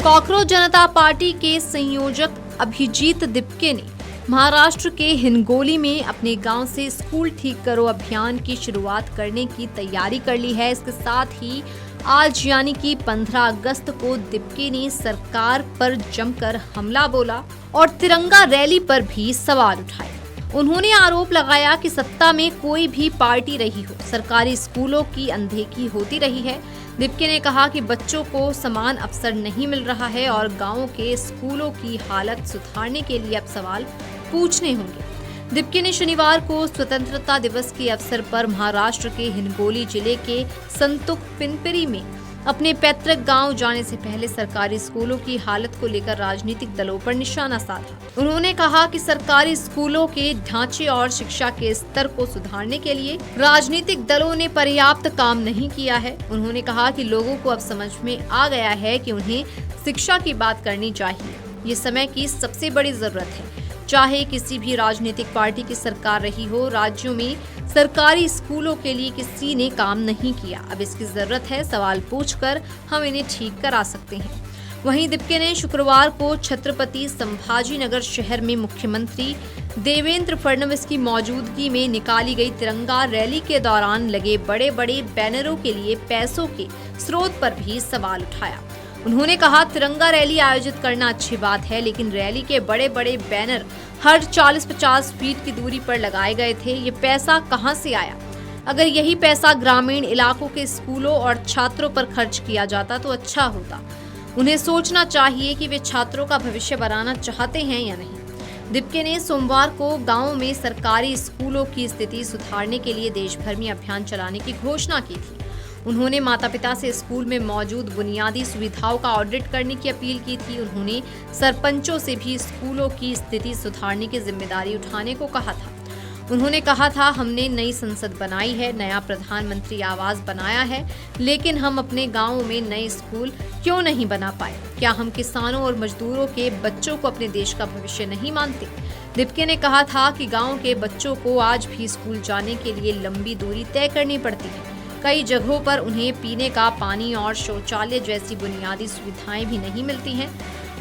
Cockroach जनता party के संयोजक अभिजीत दिपके ने महाराष्ट्र के हिंगोली में अपने गांव से स्कूल ठीक करो अभियान की शुरुआत करने की तैयारी कर ली है। इसके साथ ही आज यानी कि 15 अगस्त को दिपके ने सरकार पर जमकर हमला बोला और तिरंगा रैली पर भी सवाल उठाए। उन्होंने आरोप लगाया कि सत्ता में कोई भी पार्टी रही हो, सरकारी स्कूलों की अनदेखी होती रही है। दिपके ने कहा कि बच्चों को समान अवसर नहीं मिल रहा है और गांवों के स्कूलों की हालत सुधारने के लिए अब सवाल पूछने होंगे। दिपके ने शनिवार को स्वतंत्रता दिवस के अवसर पर महाराष्ट्र के हिंगोली जिले के संतुक पिनपिरी में अपने पैतृक गांव जाने से पहले सरकारी स्कूलों की हालत को लेकर राजनीतिक दलों पर निशाना साधा। उन्होंने कहा कि सरकारी स्कूलों के ढांचे और शिक्षा के स्तर को सुधारने के लिए राजनीतिक दलों ने पर्याप्त काम नहीं किया है। उन्होंने कहा कि लोगों को अब समझ में आ गया है कि उन्हें शिक्षा की बात करनी चाहिए। ये समय की सबसे बड़ी जरूरत है। चाहे किसी भी राजनीतिक पार्टी की सरकार रही हो, राज्यों में सरकारी स्कूलों के लिए किसी ने काम नहीं किया। अब इसकी जरूरत है, सवाल पूछकर हम इन्हें ठीक करा सकते हैं। वहीं दिपके ने शुक्रवार को छत्रपति संभाजीनगर शहर में मुख्यमंत्री देवेंद्र फडणवीस की मौजूदगी में निकाली गई तिरंगा रैली के दौरान लगे बड़े बड़े बैनरों के लिए पैसों के स्रोत पर भी सवाल उठाया। उन्होंने कहा, तिरंगा रैली आयोजित करना अच्छी बात है, लेकिन रैली के बड़े बड़े बैनर हर 40-50 फीट की दूरी पर लगाए गए थे। ये पैसा कहां से आया? अगर यही पैसा ग्रामीण इलाकों के स्कूलों और छात्रों पर खर्च किया जाता तो अच्छा होता। उन्हें सोचना चाहिए कि वे छात्रों का भविष्य बनाना चाहते हैं या नहीं। दिपके ने सोमवार को गांवों में सरकारी स्कूलों की स्थिति सुधारने के लिए देश भर में अभियान चलाने की घोषणा की थी। उन्होंने माता पिता से स्कूल में मौजूद बुनियादी सुविधाओं का ऑडिट करने की अपील की थी। उन्होंने सरपंचों से भी स्कूलों की स्थिति सुधारने की जिम्मेदारी उठाने को कहा था। उन्होंने कहा था, हमने नई संसद बनाई है, नया प्रधानमंत्री आवास बनाया है, लेकिन हम अपने गांवों में नए स्कूल क्यों नहीं बना पाए? क्या हम किसानों और मजदूरों के बच्चों को अपने देश का भविष्य नहीं मानते? दिपके ने कहा था कि गाँव के बच्चों को आज भी स्कूल जाने के लिए लंबी दूरी तय करनी पड़ती है। कई जगहों पर उन्हें पीने का पानी और शौचालय जैसी बुनियादी सुविधाएं भी नहीं मिलती हैं।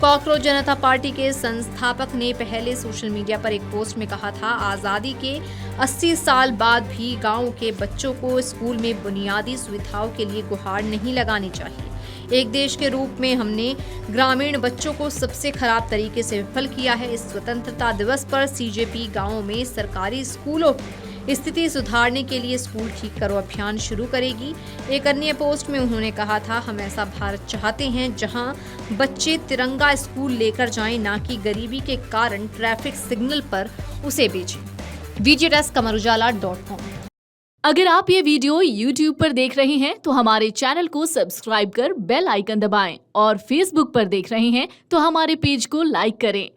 कॉकरोच जनता पार्टी के संस्थापक ने पहले सोशल मीडिया पर एक पोस्ट में कहा था, आज़ादी के 80 साल बाद भी गांव के बच्चों को स्कूल में बुनियादी सुविधाओं के लिए गुहार नहीं लगानी चाहिए। एक देश के रूप में हमने ग्रामीण बच्चों को सबसे खराब तरीके से विफल किया है। इस स्वतंत्रता दिवस पर सीजेपी गाँवों में सरकारी स्कूलों की स्थिति सुधारने के लिए स्कूल ठीक करो अभियान शुरू करेगी। एक अन्य पोस्ट में उन्होंने कहा था, हम ऐसा भारत चाहते हैं जहां बच्चे तिरंगा स्कूल लेकर जाएं, ना कि गरीबी के कारण ट्रैफिक सिग्नल पर उसे बेचें। VJTest-Kamarujala.com। अगर आप ये वीडियो YouTube पर देख रहे हैं तो हमारे चैनल को सब्सक्राइब कर बेल आइकन दबाएं और Facebook पर देख रहे हैं तो हमारे पेज को लाइक करें।